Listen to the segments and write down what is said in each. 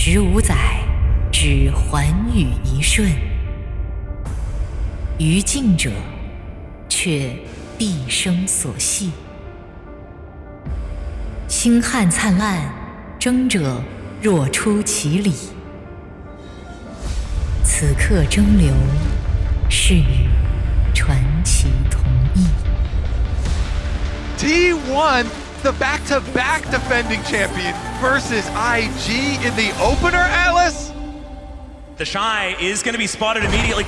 15载，只寰宇一瞬。于近者，却毕生所系。星汉灿烂，争者若出其里。此刻争流，是与传奇同意。T1, the back-to-back defending champion versus IG in the opener, Atlas? The Shy is going to be spotted immediately.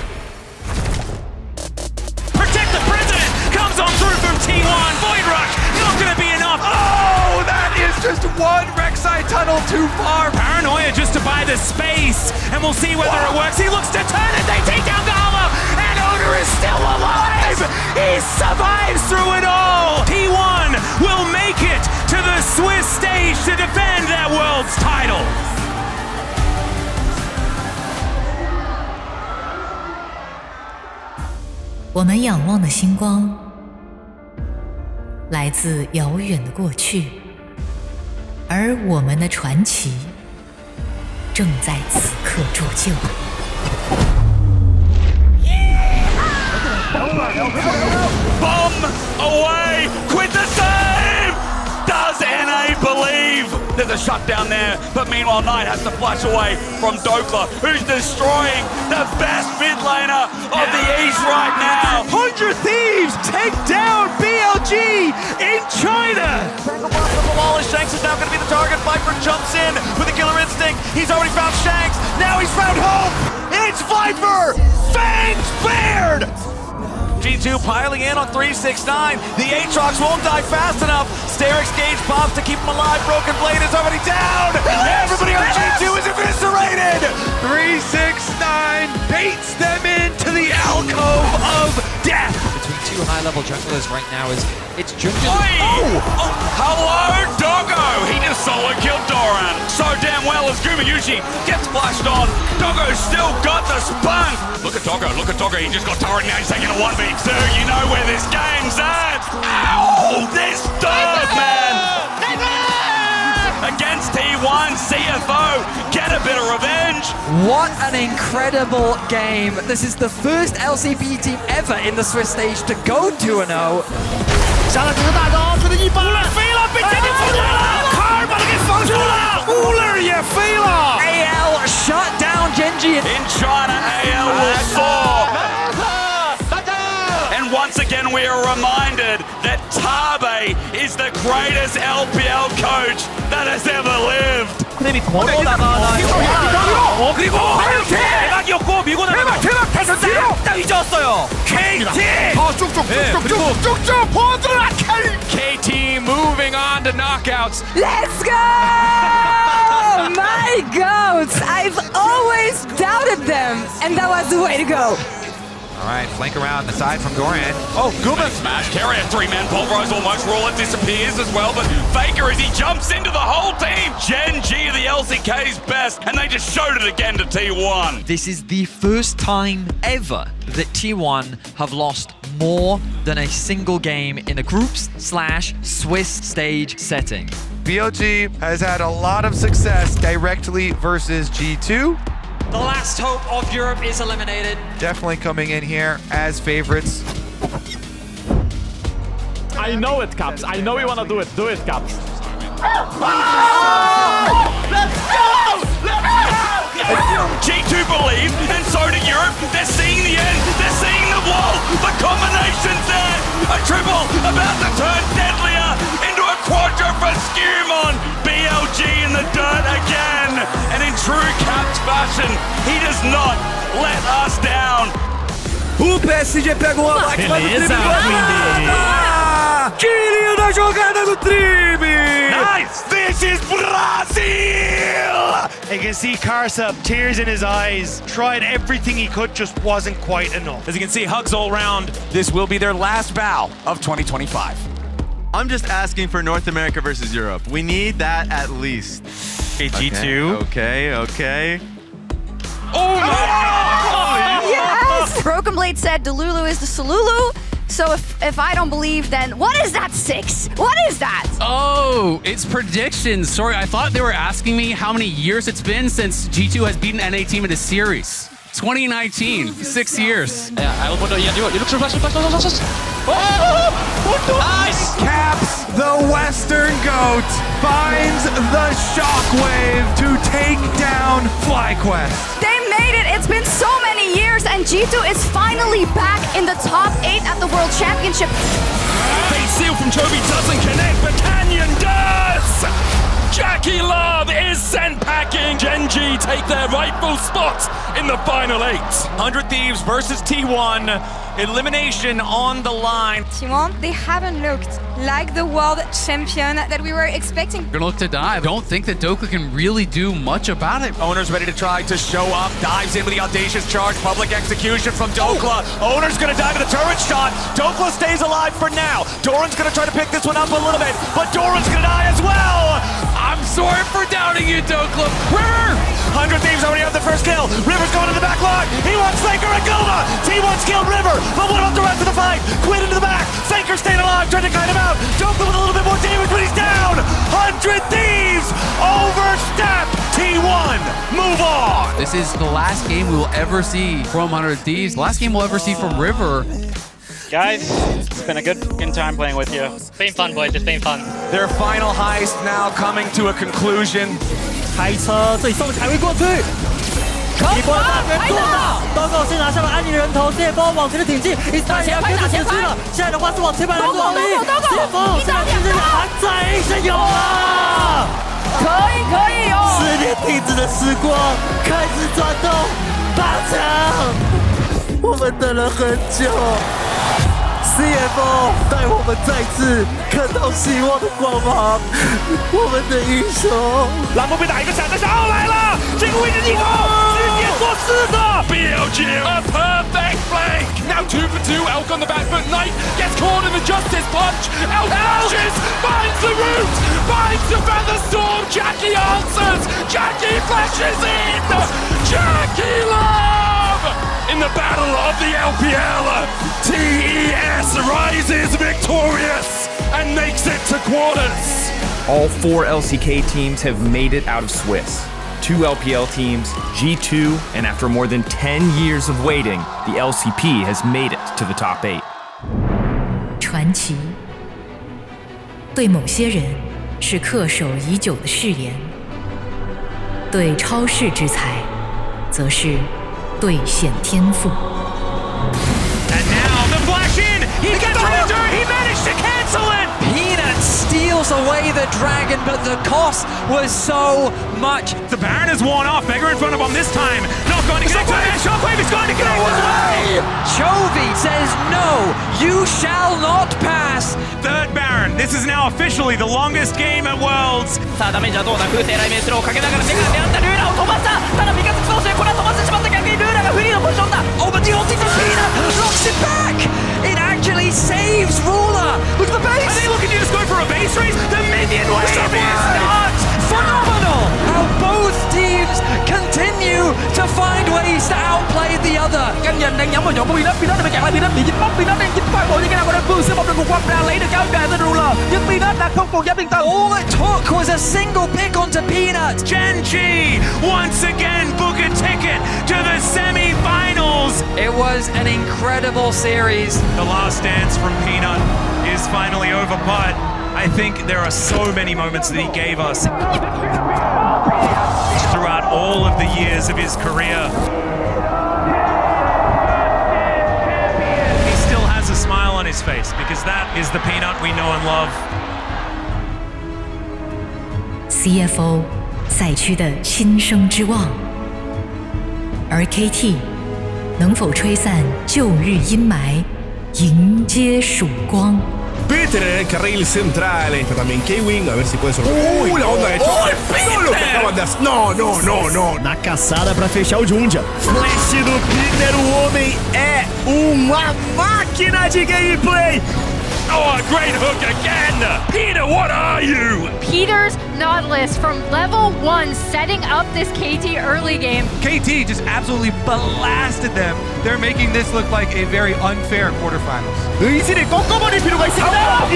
Protect the President! Comes on through from T1. Void Rush, not going to be enough. Oh, that is just one Rek'Sai tunnel too far. Paranoia just to buy the space, and we'll see whether it works. He looks to turn it, they take down the armor, and Oner is still alive! He survives through it all! T1 will make it to the Swiss stage to defend their world's title! 我们仰望的星光，来自遥远的过去，而我们的传奇正在此刻铸就。Bomb away! Quit the save! Does NA believe? There's a shutdown there, but meanwhile Knight has to flash away from Dokla, who's destroying the best mid laner of the East right now. 100 Thieves take down BLG in China. Shanks is now going to be the target. Viper jumps in with a killer instinct. He's already found Shanks. Now he's found Hope. It's Viper. Fangs bared. G2 piling in on 369. The Aatrox won't die fast enough. Sterix gauge pops to keep him alive. Broken Blade is already down. Everybody on G2 is eviscerated. 369 baits them into the alcove of death. Between two high-level junglers right now it's Gen.G. Hello, Doggo! He just solo killed Doran so damn well as Gumayusi gets flashed on. Doggo's still got the spunk. Look at Doggo, he just got turret now, he's taking a 1v2. You know where this game's at. Ow! This dirt, man! Against T1, CFO, get a bit of revenge. What an incredible game. This is the first LCP team ever in the Swiss stage to go 2-0. 下了这个大招，这个一巴飞了，被简直出来了，卡尔把他给防住了，乌勒也飞了。AL shut down Gen.G. In China, AL will soar. And once again, we are reminded that Tabe is the greatest LPL coach that has ever lived. 그림이 걸어다가 그리고 대박이었고 밀고 나가면 대박 다시 뒤로 딱 잊었어요. KT 쭉쭉쭉쭉쭉쭉 보드라 KT moving on to knockouts. Let's go! My goats! I've always doubted them, and that was the way to go. All right, flank around the side from Doran. Oh, Guma Smash, Keria, three-man pulverize almost. Rawlet disappears as well, but Faker as he jumps into the whole team. Gen.G the LCK's best, and they just showed it again to T1. This is the first time ever that T1 have lost more than a single game in a groups/Swiss stage setting. BLG has had a lot of success directly versus G2. The last hope of Europe is eliminated. Definitely coming in here as favorites. I know it, Caps. I know you want to do it. Do it, Caps. G2 believe, and so did Europe. They're seeing the end. They're seeing the wall. The combination's there. A triple about to turn deadlier into a quadra for Skewmon. BLG in the dirt again. And in true Caps fashion, he does not let us down. O PSG pega uma máquina do Tribe. Que linda jogada do Tribe! Nice! This is Brazil! You can see Karsub, tears in his eyes, tried everything he could, just wasn't quite enough. As you can see, hugs all around. This will be their last bow of 2025. I'm just asking for North America versus Europe. We need that at least. Okay, G2. Okay. Oh my! Yes! Broken Blade said Delulu is the Salulu. So if I don't believe, then what is that 6? What is that? Oh, it's predictions. Sorry, I thought they were asking me how many years it's been since G2 has beaten NA team in a series. 2019, 6 years. You look for flash. Nice! Caps, the Western GOAT, finds the shockwave to take down FlyQuest. They made it. It's been so many years, and G2 is finally back in the top 8 at the World Championship. Bait seal from Chovy doesn't connect, but Canyon does! Jackie Love is sent packing. Gen.G take their rightful spot in the final 8. 100 Thieves versus T1. Elimination on the line. T1, they haven't looked like the world champion that we were expecting. Gonna look to dive. Don't think that Doka can really do much about it. Oner's ready to try to show up. Dives in with the audacious charge. Public execution from Dokla. Oner's gonna dive with a turret shot. Dokla stays alive for now. Doran's gonna try to pick this one up a little bit, but Doran's gonna die as well. I'm sorry for doubting you, Dokla. River! 100 Thieves already have the first kill. River's going to the back line. He wants Faker and Goma. T1's killed River, but what about the rest of the fight? Quinn into the back. Faker staying alive, trying to kite him out. Dokla with a little bit more damage, but he's down. 100 Thieves overstep. T1, move on. This is the last game we will ever see from 100 Thieves. The last game we'll ever see from River. Guys, it's been a good time playing with you. It's been fun, boys. It's been fun. Their final heist now coming to a conclusion. 开车，这里送才会过去。一波大人做到，刀狗先拿下了安妮人头，谢波往前的挺进，一三也要跟着前去了。现在的话是往前排来做力，谢波现在其实还在一直有啊！可以哦10年停止的时光开始转动8强，我们等了很久。CFO 带我们再次看到希望的光芒，我们的英雄。蓝波被打一个闪，但是奥来了，这个位置进攻，直接做4个。BLG, a perfect flank. Now 2 for 2. Elk on the back foot. Knight gets caught in the justice punch. Elk flashes, finds the root, finds the feather storm. Jackie answers. Jackie flashes in. Jackie Love in the battle of the LPL. TES rises victorious and makes it to quarters. All 4 LCK teams have made it out of Swiss. 2 LPL teams, G2, and after more than 10 years of waiting, the LCP has made it to the top 8. 传奇对某些人是恪守已久的誓言，对超世之才则是兑现天赋。 And now the flash in. He gets Roger. He managed to cancel it. Peanut steals away the dragon, but the cost was so much. The Baron is worn off. Beggar in front of him this time. Not going to connect. Shockwave is going to connect as well. Chovy says no, you shall not pass. Third Baron. This is now officially the longest game at Worlds. さあダメージはどうだ。風船雷鳴スローをかけながらメガネであったルーラを飛ばした。ただ味方クソーこれは飛ばしてしまった逆にルーラがフリーのポジションだ。Oh, but the ulti from Peanut knocks it back. It actually saves Ruler. Look at the base. Are they looking to just go for a base race? The minion wave is not phenomenal. How both teams continue to find ways to outplay the other. Canh nhìn đang nhắm vào nhóm của Peanut. Peanut đang kẹt lại Peanut bị dính bóng. Peanut đang dính phải bộ như cái nào của đối phương sẽ một đường quăng ra lấy được cái áo choàng từ Ruler. Nhưng Peanut đã không còn dám yên tâm. All it took was a single pick onto Peanut. Gen.G once again book a ticket to the semi-finals. It was an incredible series. The last dance from Peanut is finally over, but I think there are so many moments that he gave us throughout all of the years of his career. He still has a smile on his face because that is the Peanut we know and love. CFO 赛区的新生之望，而 KT 能否吹散旧日阴霾，迎接曙光？ Peter en el carril central. Está también K-Wing, a ver si puede sorprender. La onda de hecho. No lo que acaban de hacer. No. Na caçada pra fechar o Junja. Flash do Peter, o homem é uma máquina de gameplay. Oh, a great hook again! Peter, what are you? Peter's Nautilus from level 1 setting up this KT early game. KT just absolutely blasted them. They're making this look like a very unfair quarterfinals. 의지를 꺾어버릴 필요가 있습니다.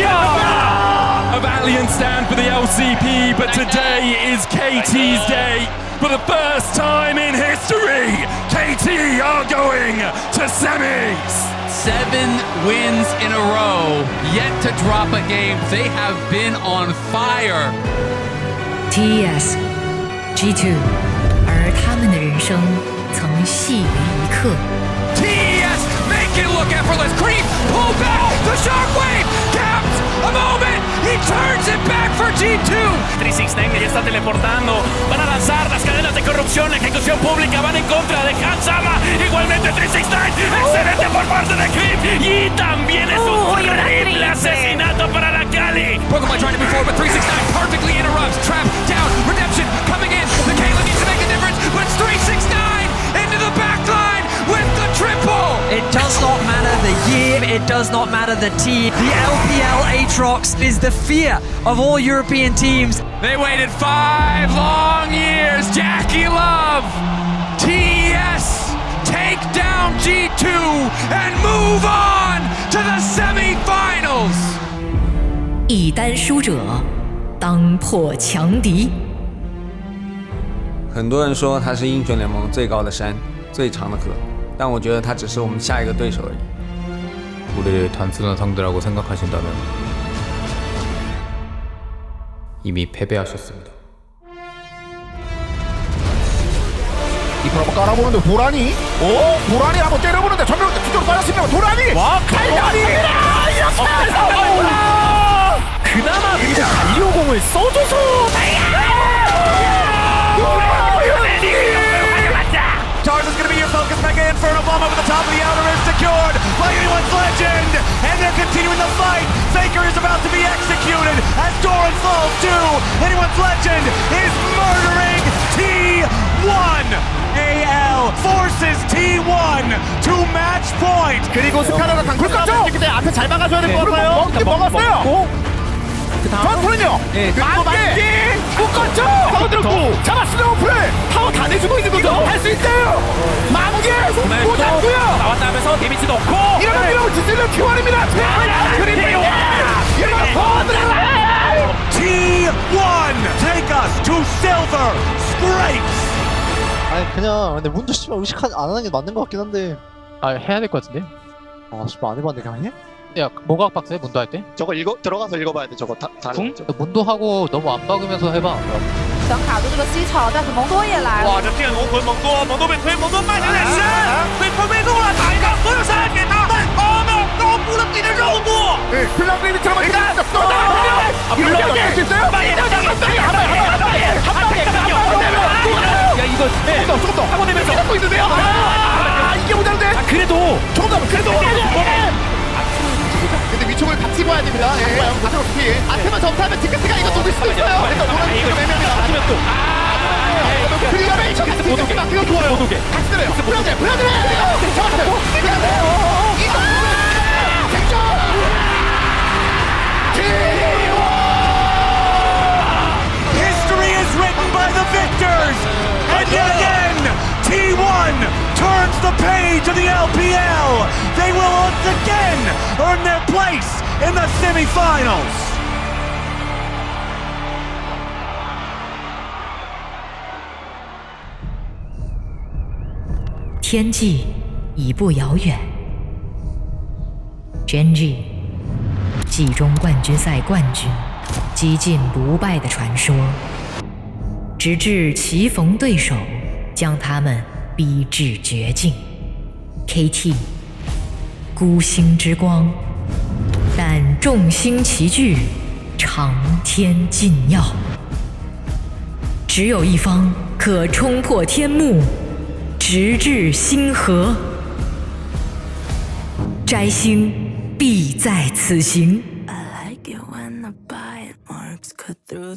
A valiant stand for the LCP, but today is KT's day. For the first time in history, KT are going to semis. 7 wins in a row, yet to drop a game. They have been on fire. TES G2， 而他们的人生曾细于一刻。TES make it look effortless. Creep, pull back, the shockwave, caps a moment. He turns it back for G2. 369 ya está teleportando. Van a lanzar las cadenas de corrupción. La ejecución pública van en contra de Hansama. Igualmente 369. Excelente por parte de Creep. Y también es un terrible asesinato para la Cali. Pokemon trying to move forward, but 369 perfectly interrupts. Trap down, redemption coming in. The Kayla needs to make a difference, but it's 369 into the back line with the triple. It does not matter the year, it does not matter the team. The LPL Aatrox is the fear of all European teams. They waited 5 long years. Jackie Love, TES take down G2 and move on to the semifinals. 一单输者当破强敌。很多人说它是英雄联盟最高的山，最长的河，但我覺得它只是我们下一个对手而已。 우리를 단순한 상대라고 생각하신다면 이미 패배하셨습니다. 이걸 한번 깔아보는데 도란이? 도란이 한번 때려보는데 전면 뒤쪽으로 빠졌습니다. 도란이! 와, 칼날이! 그나마 그리고 갈리오공을 써줘서 Tarzan's gonna be your focus. Mega Inferno Bomb over the top of the outer is secured by anyone's legend. And they're continuing the fight. Faker is about to be executed as Doran falls too. Anyone's legend is murdering T1. AL forces T1 to match point. 그리고 스카라가 강풀 깠죠? 앞에 잘 막아줘야 될 것 같아요. 먹긴 먹었어요. 전투는요? 만개! 묶었죠? 타워 들었고 잡았어요. 플레이! 타워 다 내주고 있는 거죠? 할 수 있어요! 만개! 또 잡고요! 나왔다 하면서 데미지도 없고 이러면 지질러 T1입니다! 그리고요! T1 take us to silver scrapes! 아니 그냥 근데 문도 씨발 의식 안 하는 게 맞는 것 같긴 한데. 아 해야 될 것 같은데? 아 씨발 안 해봤는데 그냥 해? 야 뭐가 빡세 문도 할 때? 저거 들어가서 읽어봐야 돼 저거 다른. 문도 하고 너무 안 박으면서 해봐. 想卡住这个西草，但是蒙多也来了。哇，这电龙魂蒙多被推，蒙多慢点点身，被推没动了，打一个所有杀给他，高估了自己的肉度。 블랑크림이 들어가니까 이렇게 할수 있어요? 한 방에 야 이거 조금 더 하고 내면서 하고 있는데요? 이게 모자란데? 그래도 조금 더 그래도 근데 위쪽을 같이 봐야 됩니다. 어차피 앞에만 점수하면 디크트가 이거 녹을 수도 있어요. 그래서 노란 이거 매매입니다. 맞으면 또 그리고 저 같이 이렇게 막히면 좋아요. 같이 들어요. 불안해. 잡았어요. 이거 득점! History is written by the victors, and yet again, T1 turns the page of the LPL. They will once again earn their place in the semifinals. 天际已不遥远。Gen.G 季中冠军赛冠军，几近不败的传说，直至棋逢对手，将他们逼至绝境。KT 孤星之光，但众星齐聚，长天劲耀。只有一方可冲破天幕，直至星河。摘星必在此行。 I like it when the bite marks cut through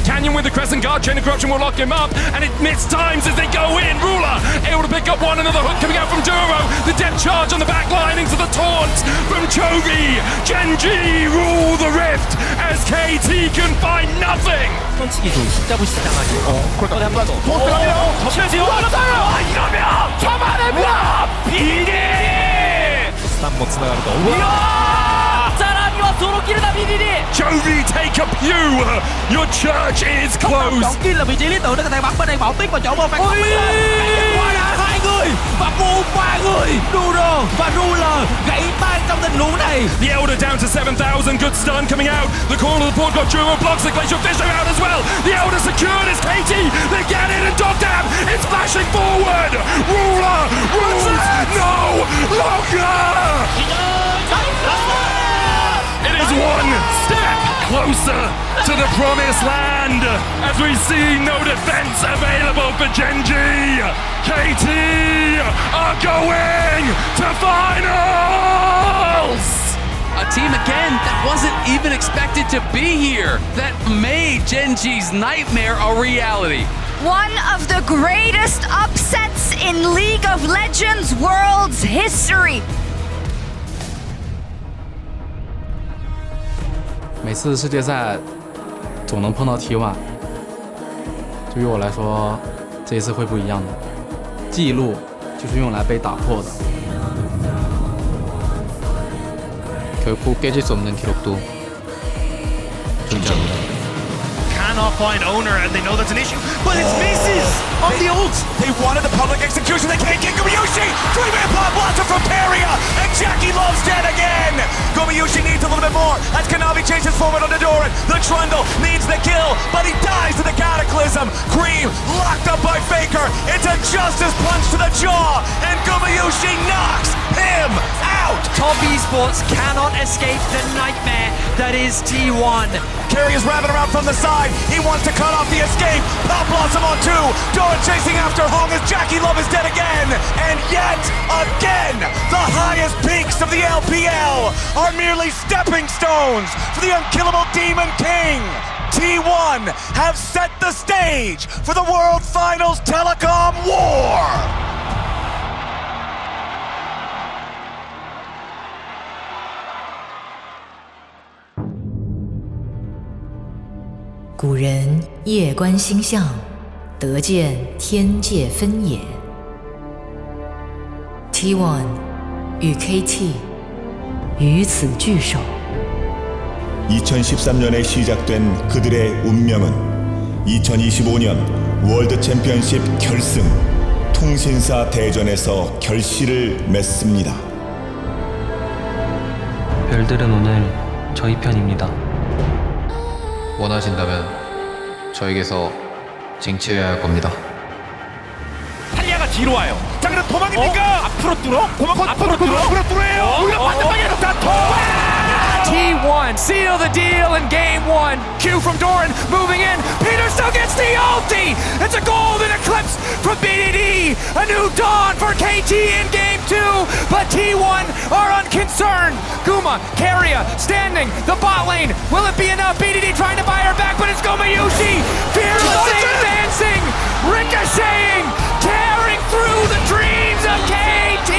Canyon with the Crescent Guard, Chain of Corruption will lock him up, and it missed times as they go in. Ruler able to pick up one, another hook coming out from Duro. The depth charge on the back line into the taunt from Chovy. Gen.G rule the rift as KT can find nothing. 펀치기 좀 십자부 시작하죠. 그러니까 한번 더. 도스라요. 전면지요. 이러면 잡아냅니다. 비디. 한번 지나가니까. Chovy, take a pew. Your church is closed. Đầu tiên là vị trí lý tưởng để có thể bắn bên đây bảo tuyết vào chỗ một phát qua đã hai người và buông ba người. Duro và Ruler gãy tan trong tình huống này. The Elder down to 7,000. Good stun coming out. The corner of the port got Duro blocks the Glacial Fisher out as well. The Elder secured as KT. They get it and Dogdam is flashing forward. Ruler rules. No longer. It is one step closer to the promised land as we see no defense available for Gen.G. KT are going to finals! A team again that wasn't even expected to be here, that made Gen.G's nightmare a reality. One of the greatest upsets in League of Legends World's history. 每次世界赛总能碰到 T1， 对于我来说，这一次会不一样的。记录就是用来被打破的。 결코 깨질 수 없는 기록도 존재합니다. Cannot find Oner, and they know that's an issue, but it's misses on the ult. They wanted the public execution. They can't get Gumayusi. 3-man pop blaster from Keria, and Jackie Love's dead again. Gumayusi needs a little bit more as Kanavi chases forward on the Doran. The Trundle needs the kill, but he dies to the Cataclysm. Cream locked up by Faker. It's a Justice punch to the jaw, and Gumayusi knocks him out. Top Esports cannot escape the nightmare that is T1. Keria's wrapping around from the side. He wants to cut off the escape. Pop Blossom on 2. Doran chasing after Hong as Jackie Love is dead again. And yet again, the highest peaks of the LPL are merely stepping stones for the unkillable Demon King. T1 have set the stage for the World Finals Telecom War. "古人夜观星象，得见天界分野。T1 与 KT 于此聚首。 2013년에 시작된 그들의 운명은 2025년 월드 챔피언십 결승 통신사 대전에서 결실을 맺습니다. 별들은 오늘 저희 편입니다. 원하신다면 저에게서 쟁취해야 할 겁니다. 탈리아가 뒤로 와요. 자, 그럼 도망입니까? 앞으로 뚫어? 앞으로 뚫어요. 오히려 반대방에 놓다. T1 seal the deal in game 1. Q from Doran moving in. Peter still gets the ulti. It's a golden eclipse from BDD. A new dawn for KT in game 2. But T1 are unconcerned. Guma, Keria standing the bot lane. Will it be enough? BDD trying to buy her back, but it's Gumayusi fearlessly advancing, ricocheting, tearing through the dreams of KT.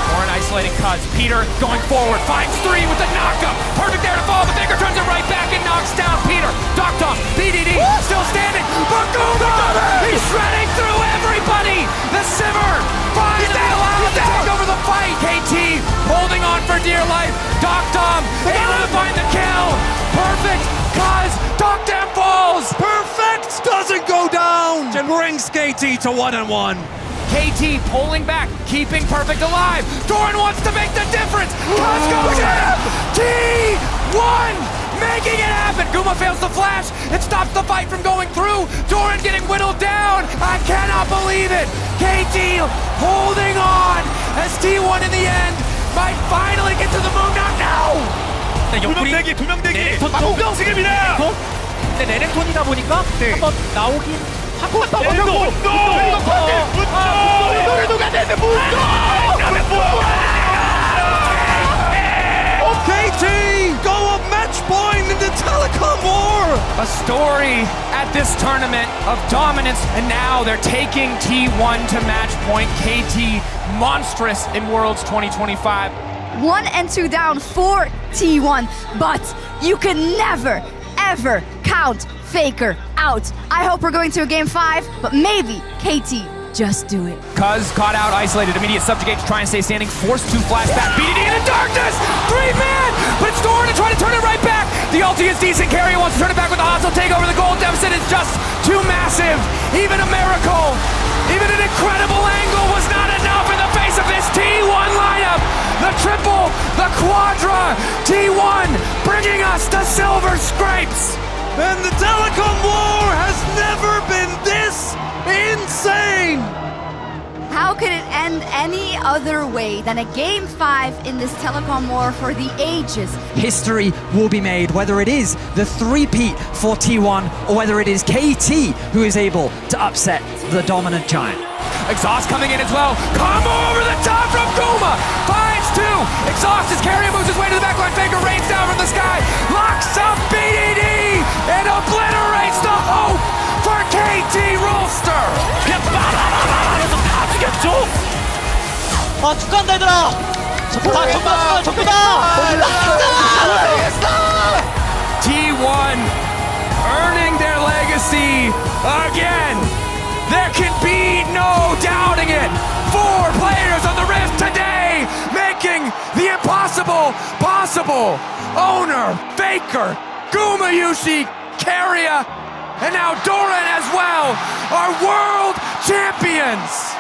Doran isolating Cuz. Peter going forward, finds 3 with the knockup. Perfect there to fall, but Baker turns it right back and knocks down Peter. Doctom, BDD still standing. Baguma! He's shredding through everybody. The Simmer finally allowed to take over the fight. KT holding on for dear life. Doctom able to find the kill. Perfect. Cuz Doctom falls. Perfect doesn't go down. And brings KT to 1-1. KT pulling back, keeping Perfect alive. Doran wants to make the difference. Cuz goes in. T1 making it happen. Guma fails the flash. It stops the fight from going through. Doran getting whittled down. I cannot believe it. KT holding on as T1 in the end might finally get to the moon. Not now. 두명대기. 공격승입니다. 근데 레넥톤이다 보니까 한번 나오긴 하고 KT go a match point in the Telecom war! A story at this tournament of dominance, and now they're taking T1 to match point. KT monstrous in Worlds 2025. 1 and 2 down for T1, but you can never, ever count Faker out. I hope we're going to a game 5, but maybe KT just do it. Cuz caught out, isolated, immediate subjugate to try and stay standing, forced to flash back, BDD in the darkness! 3-man! But it's Doran to try to turn it right back! The ulti is decent, Keria wants to turn it back with the hostile takeover, the gold deficit is just too massive! Even a miracle, even an incredible angle was not enough in the face of this T1 lineup! The triple, the quadra, T1 bringing us to silver scrapes! And the Telecom war has never been this insane! How could it end any other way than a game 5 in this Telecom war for the ages? History will be made, whether it is the three-peat for T1 or whether it is KT who is able to upset the dominant giant. Exhaust coming in as well. Combo over the top from Guma. Finds 2. Exhaust as Keria moves his way to the backline. Faker rains down from the sky. Locks up BDD and obliterates the hope for KT Rolster. 아 축하한다 얘들아. 전부다. T1 earning their legacy again. There can be no doubting it. 4 players on the Rift today, making the impossible possible. Oner, Faker, Gumayusi, Keria, and now Doran as well are world champions.